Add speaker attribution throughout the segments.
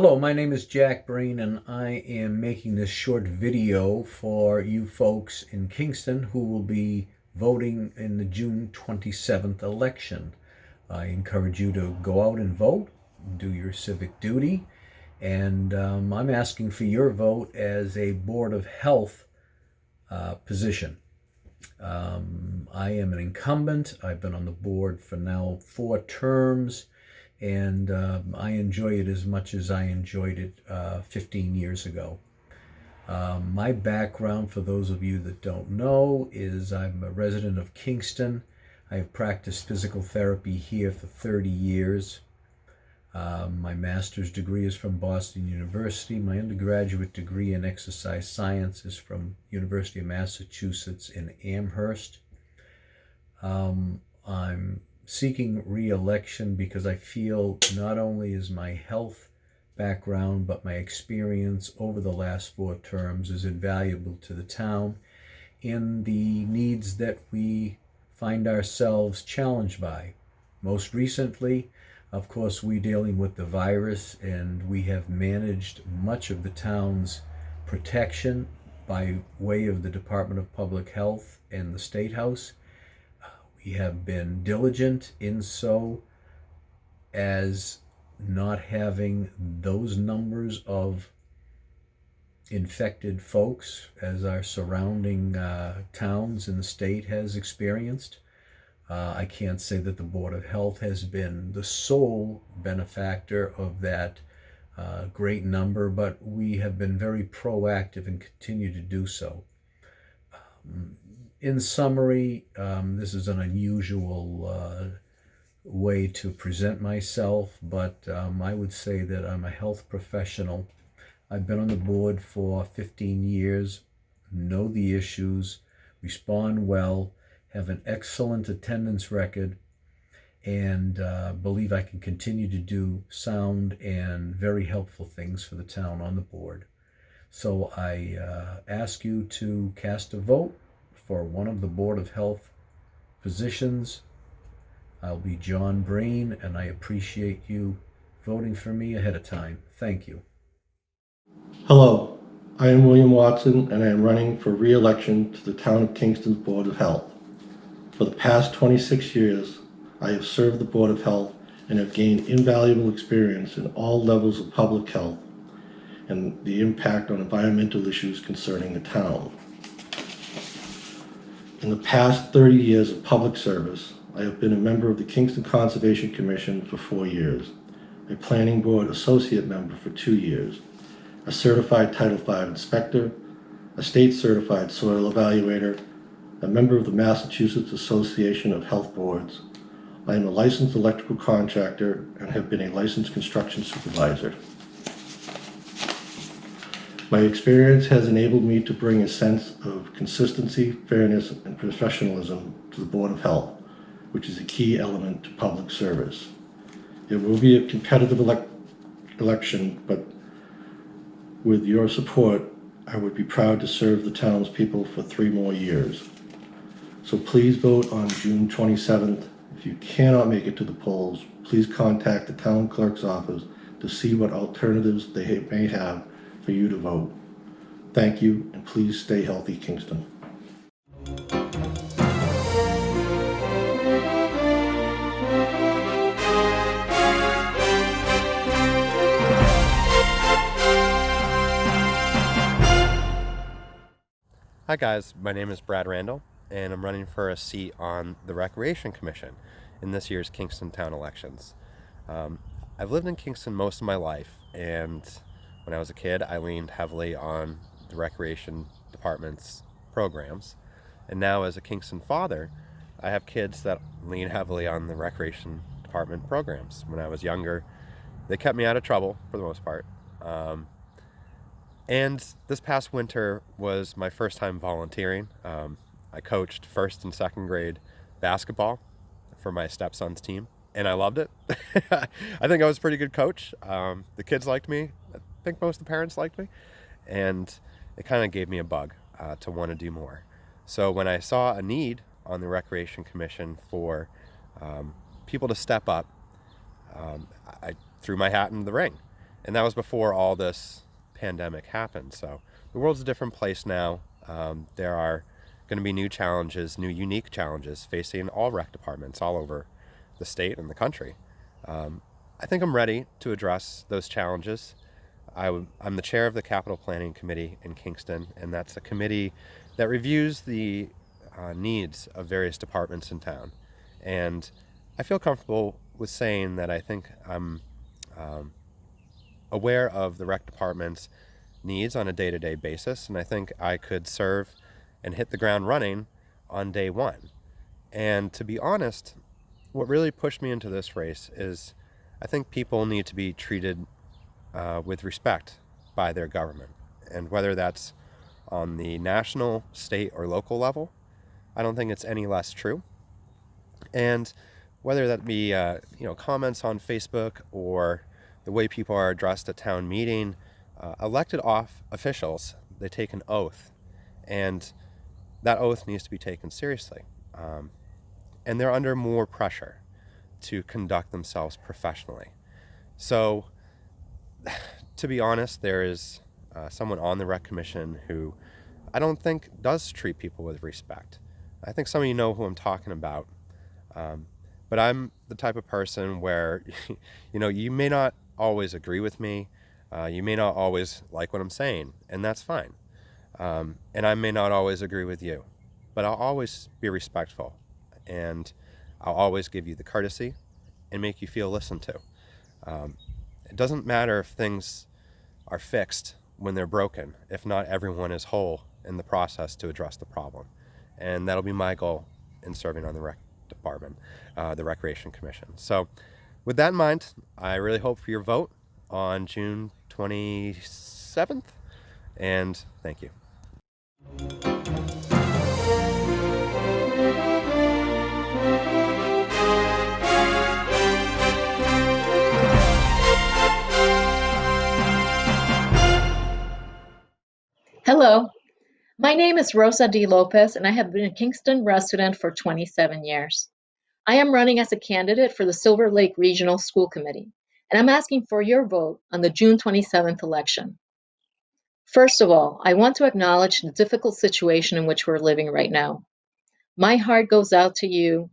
Speaker 1: Hello, my name is Jack Breen, and I am making this short video for you folks in Kingston who will be voting in the June 27th election. I encourage you to go out and vote, do your civic duty, and I'm asking for your vote as a Board of Health position. I am an incumbent. I've been on the board for now 4 terms, and I enjoy it as much as I enjoyed it 15 years ago. My background, for those of you that don't know, is I'm a resident of Kingston. I have practiced physical therapy here for 30 years. My master's degree is from Boston University. My undergraduate degree in exercise science is from University of Massachusetts in Amherst. I'm seeking re-election because I feel not only is my health background, but my experience over the last 4 terms is invaluable to the town in the needs that we find ourselves challenged by. Most recently, of course, we're dealing with the virus, and we have managed much of the town's protection by way of the Department of Public Health and the State House. We have been diligent in so as not having those numbers of infected folks as our surrounding towns in the state has experienced. I can't say that the Board of Health has been the sole benefactor of that great number, but we have been very proactive and continue to do so. In summary, this is an unusual way to present myself, but I would say that I'm a health professional. I've been on the board for 15 years, know the issues, respond well, have an excellent attendance record, and believe I can continue to do sound and very helpful things for the town on the board. So I ask you to cast a vote for one of the Board of Health positions. I'll be John Breen, and I appreciate you voting for me ahead of time. Thank you.
Speaker 2: Hello, I am William Watson, and I am running for re-election to the Town of Kingston's Board of Health. For the past 26 years, I have served the Board of Health and have gained invaluable experience in all levels of public health and the impact on environmental issues concerning the town. In the past 30 years of public service, I have been a member of the Kingston Conservation Commission for 4 years, a Planning Board Associate Member for 2 years, a Certified Title V Inspector, a State Certified Soil Evaluator, a member of the Massachusetts Association of Health Boards. I am a licensed electrical contractor and have been a licensed construction supervisor. My experience has enabled me to bring a sense of consistency, fairness, and professionalism to the Board of Health, which is a key element to public service. It will be a competitive election, but with your support, I would be proud to serve the townspeople for 3 more years. So please vote on June 27th. If you cannot make it to the polls, please contact the town clerk's office to see what alternatives they may have for you to vote. Thank you, and please stay healthy, Kingston.
Speaker 3: Hi guys, my name is Brad Randall, and I'm running for a seat on the Recreation Commission in this year's Kingston Town elections. I've lived in Kingston most of my life, and when I was a kid, I leaned heavily on the Recreation Department's programs. And now as a Kingston father, I have kids that lean heavily on the Recreation Department programs. When I was younger, they kept me out of trouble for the most part. And this past winter was my first time volunteering. I coached 1st and 2nd grade basketball for my stepson's team, and I loved it. I think I was a pretty good coach. The kids liked me. I think most of the parents liked me. And it kind of gave me a bug to want to do more. So when I saw a need on the Recreation Commission for people to step up, I threw my hat in the ring. And that was before all this pandemic happened. So the world's a different place now. There are going to be new challenges, new unique challenges facing all rec departments all over the state and the country. I think I'm ready to address those challenges. I'm the chair of the Capital Planning Committee in Kingston, and that's a committee that reviews the needs of various departments in town. And I feel comfortable with saying that I think I'm aware of the rec department's needs on a day-to-day basis, and I think I could serve and hit the ground running on day one. And to be honest, what really pushed me into this race is I think people need to be treated with respect by their government. And whether that's on the national, state, or local level, I don't think it's any less true. And whether that be comments on Facebook or the way people are addressed at town meeting, elected officials, they take an oath, and that oath needs to be taken seriously. And they're under more pressure to conduct themselves professionally. So, to be honest, there is someone on the rec commission who I don't think does treat people with respect. I think some of you know who I'm talking about. But I'm the type of person where, you may not always agree with me. You may not always like what I'm saying, and that's fine. And I may not always agree with you, but I'll always be respectful, and I'll always give you the courtesy and make you feel listened to. It doesn't matter if things are fixed when they're broken, if not everyone is whole in the process to address the problem. And that'll be my goal in serving on the rec department, the Recreation Commission. So with that in mind, I really hope for your vote on June 27th, and thank you.
Speaker 4: Hello, my name is Rosa De Lopez, and I have been a Kingston resident for 27 years. I am running as a candidate for the Silver Lake Regional School Committee, and I'm asking for your vote on the June 27th election. First of all, I want to acknowledge the difficult situation in which we're living right now. My heart goes out to you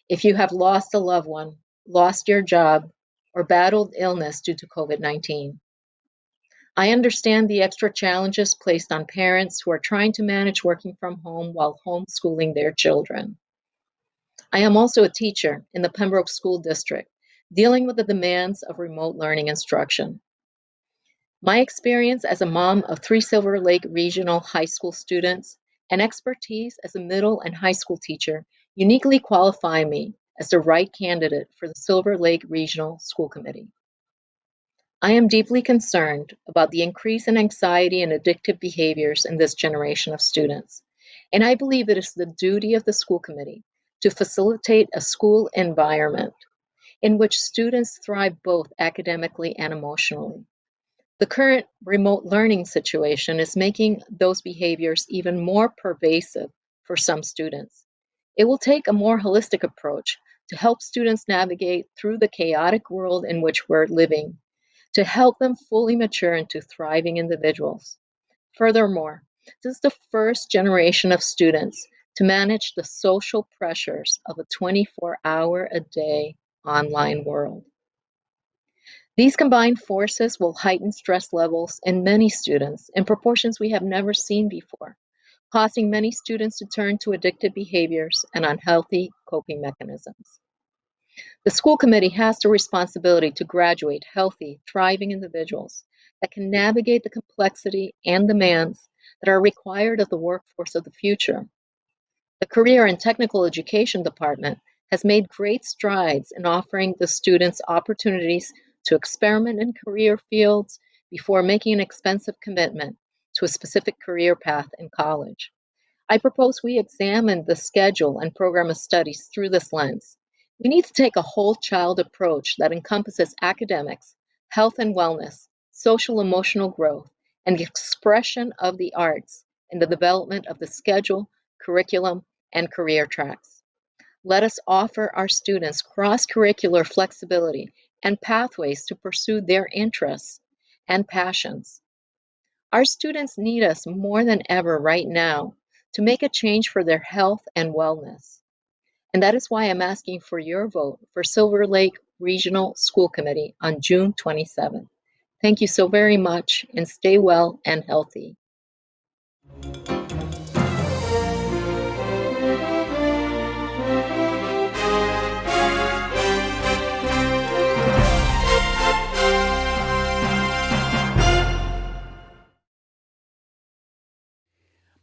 Speaker 4: if you have lost a loved one, lost your job, or battled illness due to COVID-19. I understand the extra challenges placed on parents who are trying to manage working from home while homeschooling their children. I am also a teacher in the Pembroke School District, dealing with the demands of remote learning instruction. My experience as a mom of 3 Silver Lake Regional High School students and expertise as a middle and high school teacher uniquely qualify me as the right candidate for the Silver Lake Regional School Committee. I am deeply concerned about the increase in anxiety and addictive behaviors in this generation of students, and I believe it is the duty of the school committee to facilitate a school environment in which students thrive both academically and emotionally. The current remote learning situation is making those behaviors even more pervasive for some students. It will take a more holistic approach to help students navigate through the chaotic world in which we're living, to help them fully mature into thriving individuals. Furthermore, this is the first generation of students to manage the social pressures of a 24-hour-a-day online world. These combined forces will heighten stress levels in many students in proportions we have never seen before, causing many students to turn to addictive behaviors and unhealthy coping mechanisms. The school committee has the responsibility to graduate healthy, thriving individuals that can navigate the complexity and demands that are required of the workforce of the future. The Career and Technical Education Department has made great strides in offering the students opportunities to experiment in career fields before making an expensive commitment to a specific career path in college. I propose we examine the schedule and program of studies through this lens. We need to take a whole child approach that encompasses academics, health and wellness, social emotional growth, and the expression of the arts in the development of the schedule, curriculum, and career tracks. Let us offer our students cross-curricular flexibility and pathways to pursue their interests, and passions. Our students need us more than ever right now to make a change for their health and wellness. And that is why I'm asking for your vote for Silver Lake Regional School Committee on June 27th. Thank you so very much, and stay well and healthy.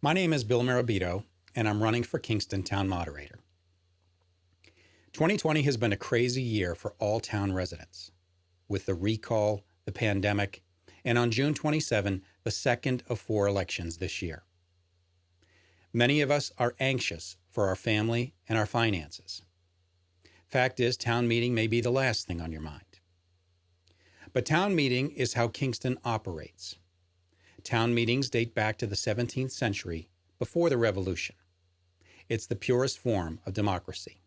Speaker 5: My name is Bill Morabito, and I'm running for Kingston Town Moderator. 2020 has been a crazy year for all town residents, with the recall, the pandemic, and on June 27, the second of 4 elections this year. Many of us are anxious for our family and our finances. Fact is, town meeting may be the last thing on your mind. But town meeting is how Kingston operates. Town meetings date back to the 17th century, before the Revolution. It's the purest form of democracy.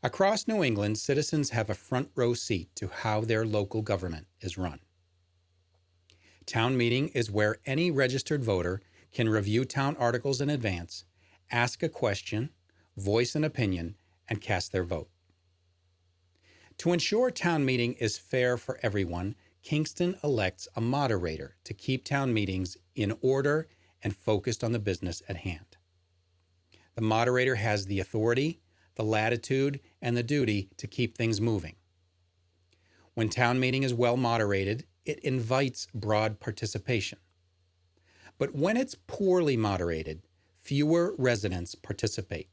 Speaker 5: Across New England, citizens have a front row seat to how their local government is run. Town meeting is where any registered voter can review town articles in advance, ask a question, voice an opinion, and cast their vote. To ensure town meeting is fair for everyone, Kingston elects a moderator to keep town meetings in order and focused on the business at hand. The moderator has the authority, the latitude, and the duty to keep things moving. When town meeting is well moderated, it invites broad participation. But when it's poorly moderated, fewer residents participate,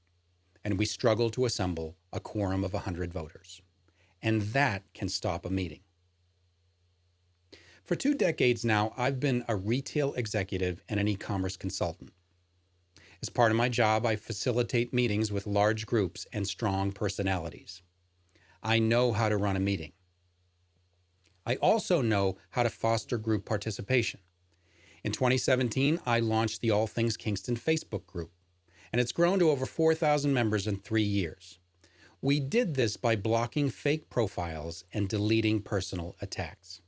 Speaker 5: and we struggle to assemble a quorum of 100 voters. And that can stop a meeting. For 2 decades now, I've been a retail executive and an e-commerce consultant. As part of my job, I facilitate meetings with large groups and strong personalities. I know how to run a meeting. I also know how to foster group participation. In 2017, I launched the All Things Kingston Facebook group, and it's grown to over 4,000 members in 3 years. We did this by blocking fake profiles and deleting personal attacks.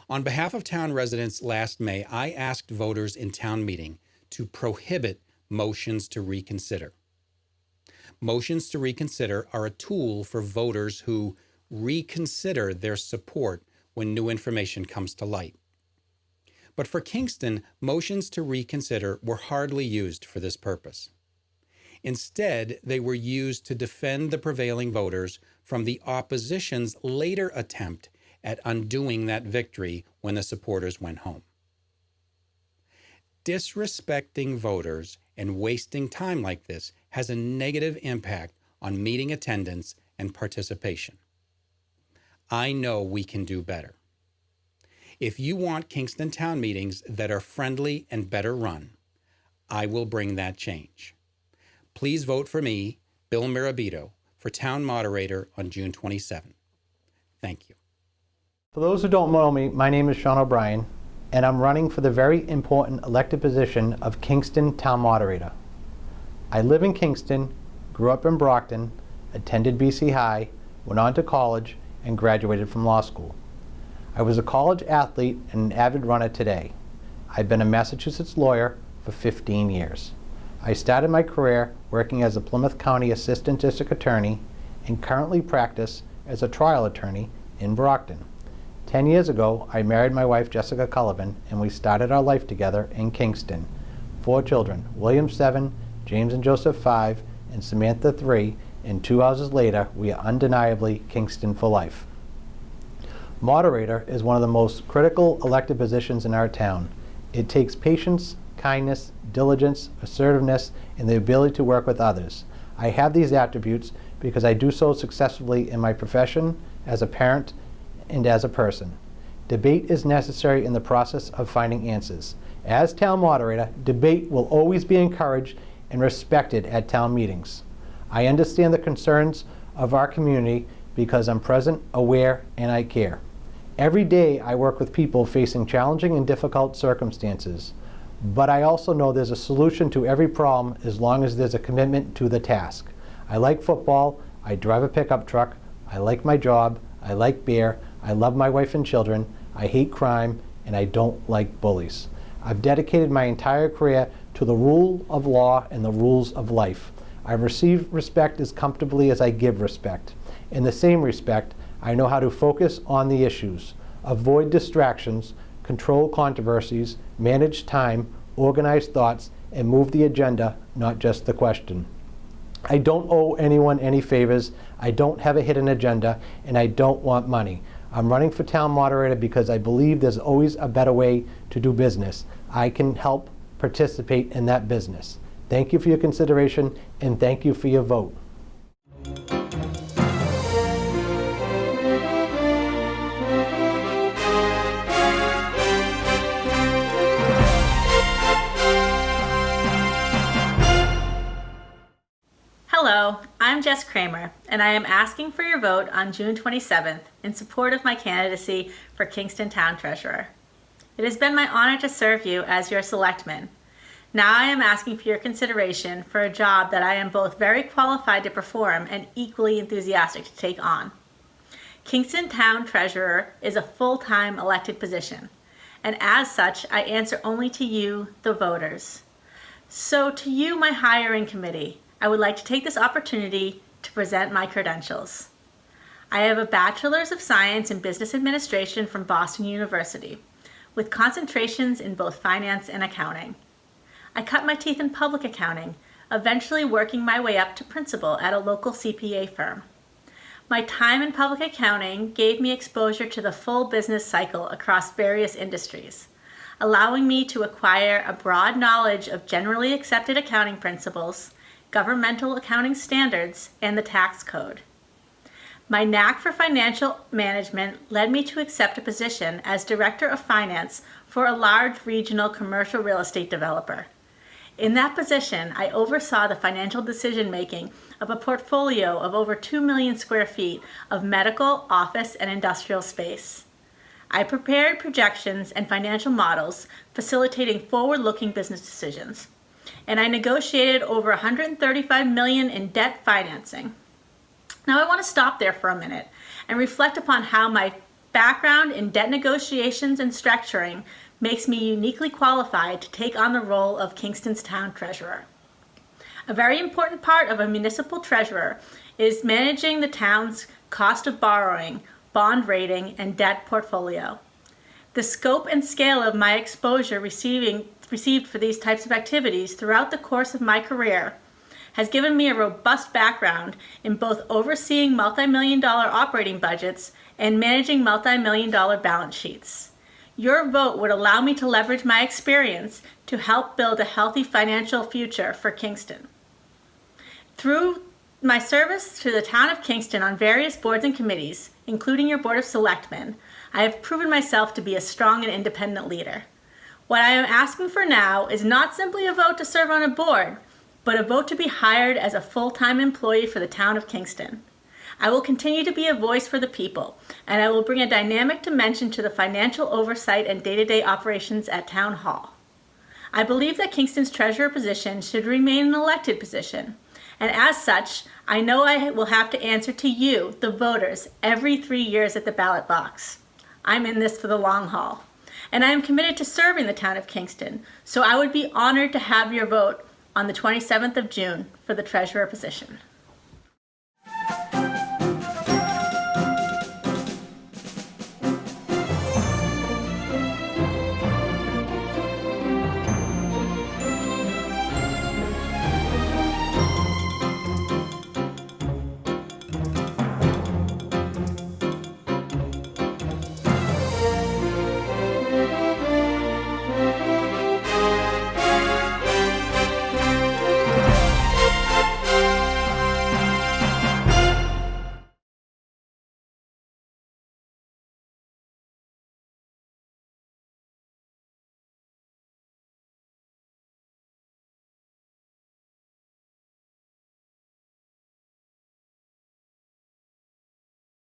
Speaker 5: On behalf of town residents last May, I asked voters in town meeting to prohibit motions to reconsider. Motions to reconsider are a tool for voters who reconsider their support when new information comes to light. But for Kingston, motions to reconsider were hardly used for this purpose. Instead, they were used to defend the prevailing voters from the opposition's later attempt at undoing that victory when the supporters went home. Disrespecting voters and wasting time like this has a negative impact on meeting attendance and participation. I know we can do better. If you want Kingston town meetings that are friendly and better run, I will bring that change. Please vote for me, Bill Morabito, for town moderator on June 27. Thank you.
Speaker 6: For those who don't know me, my name is Sean OBrien, and I'm running for the very important elected position of Kingston Town Moderator. I live in Kingston, grew up in Brockton, attended BC High, went on to college, and graduated from law school. I was a college athlete and an avid runner today. I've been a Massachusetts lawyer for 15 years. I started my career working as a Plymouth County Assistant District Attorney and currently practice as a trial attorney in Brockton. 10 years ago, I married my wife, Jessica Cullivan, and we started our life together in Kingston. 4 children, William 7, James and Joseph 5, and Samantha 3, and 2 houses later, we are undeniably Kingston for life. Moderator is one of the most critical elected positions in our town. It takes patience, kindness, diligence, assertiveness, and the ability to work with others. I have these attributes because I do so successfully in my profession, as a parent, and as a person. Debate is necessary in the process of finding answers. As town moderator, debate will always be encouraged and respected at town meetings. I understand the concerns of our community because I'm present, aware, and I care. Every day I work with people facing challenging and difficult circumstances, but I also know there's a solution to every problem as long as there's a commitment to the task. I like football, I drive a pickup truck, I like my job, I like beer, I love my wife and children, I hate crime, and I don't like bullies. I've dedicated my entire career to the rule of law and the rules of life. I receive respect as comfortably as I give respect. In the same respect, I know how to focus on the issues, avoid distractions, control controversies, manage time, organize thoughts, and move the agenda, not just the question. I don't owe anyone any favors, I don't have a hidden agenda, and I don't want money. I'm running for town moderator because I believe there's always a better way to do business. I can help participate in that business. Thank you for your consideration, and thank you for your vote.
Speaker 7: Hello, I'm Jess Kramer, and I am asking for your vote on June 27th in support of my candidacy for Kingston Town Treasurer. It has been my honor to serve you as your selectman. Now I am asking for your consideration for a job that I am both very qualified to perform and equally enthusiastic to take on. Kingston Town Treasurer is a full-time elected position, and as such, I answer only to you, the voters. So to you, my hiring committee, I would like to take this opportunity to present my credentials. I have a Bachelor's of Science in Business Administration from Boston University, with concentrations in both finance and accounting. I cut my teeth in public accounting, eventually working my way up to principal at a local CPA firm. My time in public accounting gave me exposure to the full business cycle across various industries, allowing me to acquire a broad knowledge of generally accepted accounting principles, governmental accounting standards, and the tax code. My knack for financial management led me to accept a position as Director of Finance for a large regional commercial real estate developer. In that position, I oversaw the financial decision-making of a portfolio of over 2 million square feet of medical, office, and industrial space. I prepared projections and financial models, facilitating forward-looking business decisions. And I negotiated over $135 million in debt financing. Now I want to stop there for a minute and reflect upon how my background in debt negotiations and structuring makes me uniquely qualified to take on the role of Kingston's Town Treasurer. A very important part of a municipal treasurer is managing the town's cost of borrowing, bond rating, and debt portfolio. The scope and scale of my exposure received for these types of activities throughout the course of my career has given me a robust background in both overseeing multi-million-dollar operating budgets and managing multi-million-dollar balance sheets. Your vote would allow me to leverage my experience to help build a healthy financial future for Kingston. Through my service to the Town of Kingston on various boards and committees, including your Board of Selectmen, I have proven myself to be a strong and independent leader. What I am asking for now is not simply a vote to serve on a board, but a vote to be hired as a full-time employee for the Town of Kingston. I will continue to be a voice for the people, and I will bring a dynamic dimension to the financial oversight and day-to-day operations at Town Hall. I believe that Kingston's treasurer position should remain an elected position, and as such, I know I will have to answer to you, the voters, every 3 years at the ballot box. I'm in this for the long haul, and I am committed to serving the Town of Kingston, so I would be honored to have your vote on the 27th of June for the treasurer position.